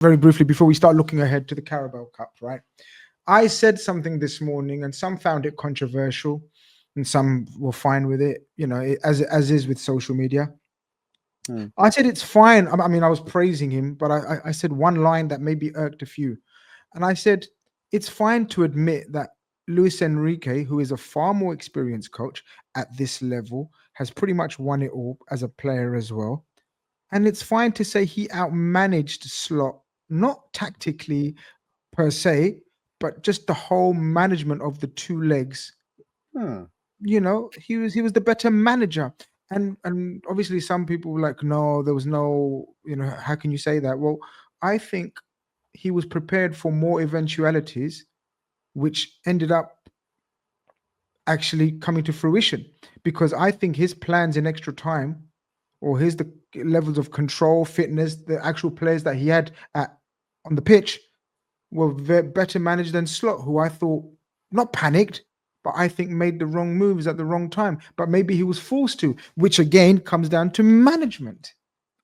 very briefly before we start looking ahead to the Carabao Cup, right? I said something this morning, and some found it controversial, and some were fine with it. As is with social media. Hmm. I said it's fine. I mean, I was praising him, but I said one line that maybe irked a few, and I said it's fine to admit that Luis Enrique, who is a far more experienced coach at this level, has pretty much won it all as a player as well. And it's fine to say he outmanaged Slot, not tactically per se, but just the whole management of the two legs. Hmm. He was the better manager. And obviously some people were like, no, there was no, how can you say that? Well, I think he was prepared for more eventualities, which ended up actually coming to fruition, because I think his plans in extra time, or his the levels of control, fitness, the actual players that he had on the pitch were better managed than Slot, who I thought not panicked, but I think made the wrong moves at the wrong time. But maybe he was forced to, which again comes down to management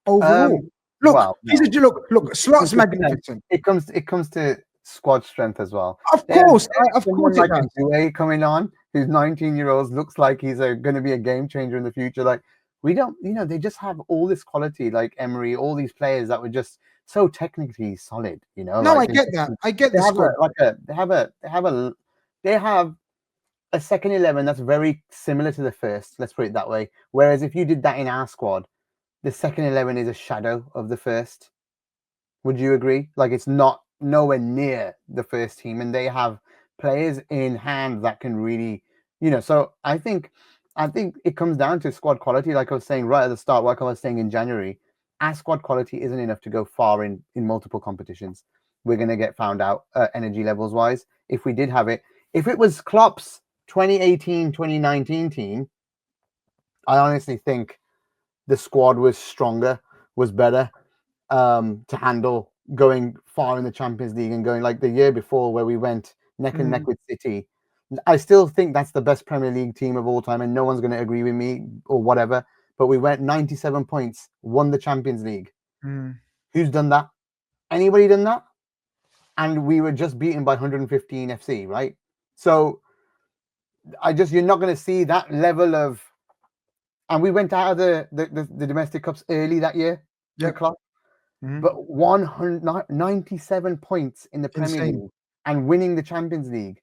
overall. Look, Well, no. It comes Slot's to strength. magnificent. It comes to squad strength as well. Of There's, course, there's of someone course it like a does. Due coming on who's 19 year olds, looks like he's going to be a game changer in the future. Like, we don't, they just have all this quality, like Emery, all these players that were just so technically solid. No, Like I get that. I get they the have a squad. like a they have a second 11 that's very similar to the first. Let's put it that way. Whereas if you did that in our squad, the second 11 is a shadow of the first. Would you agree? Like, it's not nowhere near the first team, and they have players in hand that can really, So I think it comes down to squad quality. Like I was saying right at the start, like I was saying in January, our squad quality isn't enough to go far in multiple competitions. We're going to get found out energy levels wise. If we did have it, if it was Klopp's 2018, 2019 team, I honestly think the squad was stronger, was better to handle going far in the Champions League and going like the year before where we went neck and neck with City. I still think that's the best Premier League team of all time, and no one's going to agree with me or whatever. But we went 97 points, won the Champions League. Mm. Who's done that? Anybody done that? And we were just beaten by 115 FC, right? So you're not going to see that level of. And we went out of the domestic cups early that year. Yep. Klopp. Mm. But 197 points in the Premier Insane. League and winning the Champions League.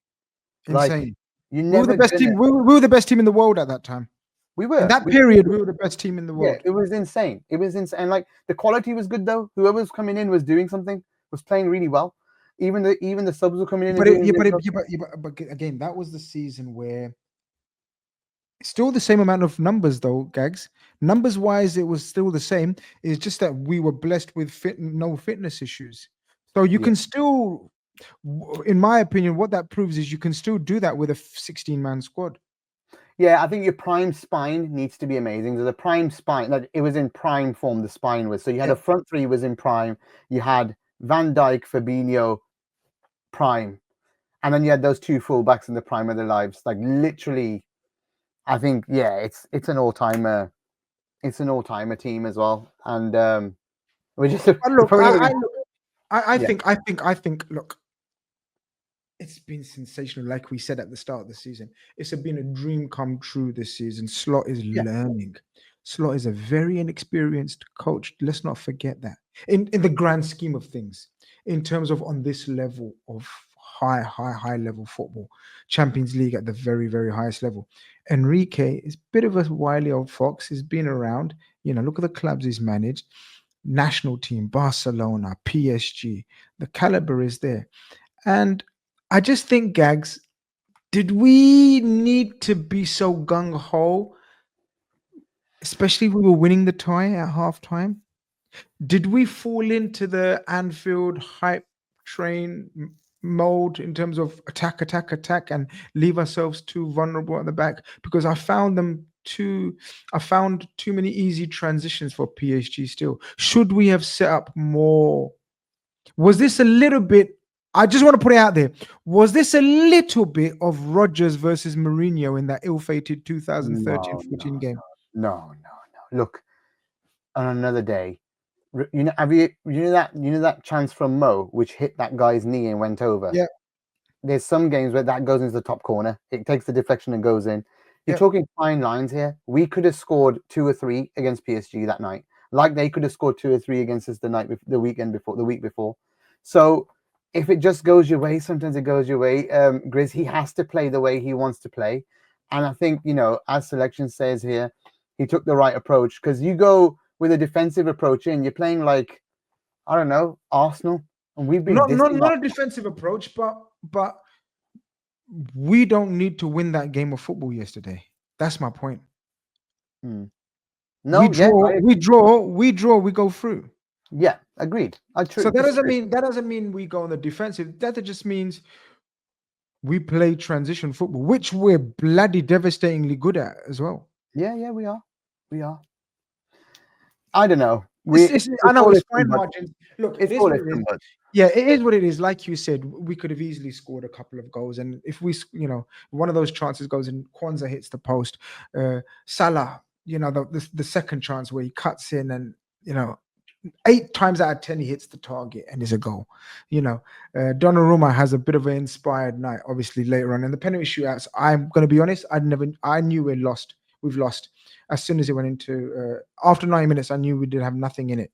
Insane. Like, you We were never the best team. We were the best team in the world at that time. We were. In that period, we were the best team in the world. Yeah, it was insane. It was insane. And like, the quality was good though. Whoever was coming in was doing something, was playing really well. Even the subs were coming in. But and but again, that was the season where still the same amount of numbers though, Gags. Numbers wise, it was still the same. It's just that we were blessed with no fitness issues. So you can still, in my opinion, what that proves is you can still do that with a 16-man squad. Yeah, I think your prime spine needs to be amazing. So the prime spine, like, it was in prime form, the spine was. So you had a front three was in prime. You had Van Dijk, Fabinho, prime. And then you had those two fullbacks in the prime of their lives. Like, literally, I think, it's an all-timer. It's an all-timer team as well. And we're just... Look, I think, look, it's been sensational. Like we said at the start of the season, it's been a dream come true this season. Slot is learning. Slot is a very inexperienced coach. Let's not forget that. In the grand scheme of things, in terms of on this level of high level football, Champions League at the very, very highest level. Enrique is a bit of a wily old fox. He's been around. Look at the clubs he's managed. National team, Barcelona, PSG. The caliber is there. And I just think, Gags, did we need to be so gung-ho, especially if we were winning the tie at halftime? Did we fall into the Anfield hype train mode in terms of attack, and leave ourselves too vulnerable at the back? Because I found too many easy transitions for PSG still. Should we have set up more? Was this a little bit, I just want to put it out there, was this a little bit of Rodgers versus Mourinho in that ill-fated 2013-14 game? No. Look, on another day, You know, you know that chance from Mo which hit that guy's knee and went over. Yeah. There's some games where that goes into the top corner. It takes the deflection and goes in. You're Yeah. talking fine lines here. We could have scored 2 or 3 against PSG that night, like they could have scored 2 or 3 against us the week before. So if it just goes your way, sometimes it goes your way. Grizz, he has to play the way he wants to play, and I think, you know, as selection says here, he took the right approach, because you go with a defensive approach in, you're playing like, I don't know, Arsenal, and we've been not a defensive approach, but we don't need to win that game of football yesterday. That's my point. No, we draw, we go through. Yeah, agreed. So that doesn't mean we go on the defensive. That just means we play transition football, which we're bloody devastatingly good at as well. Yeah, we are. I don't know. I know it's fine margins. Look, it is what it is. Yeah, it is what it is. Like you said, we could have easily scored a couple of goals, and if we, you know, one of those chances goes in, Kwanzaa hits the post. Salah, you know, the second chance where he cuts in, and you know, 8 times out of 10 he hits the target and is a goal. You know, Donnarumma has a bit of an inspired night, obviously later on. And the penalty shootouts, I'm going to be honest, I knew we've lost. As soon as it went into after 90 minutes, I knew we did have nothing in it.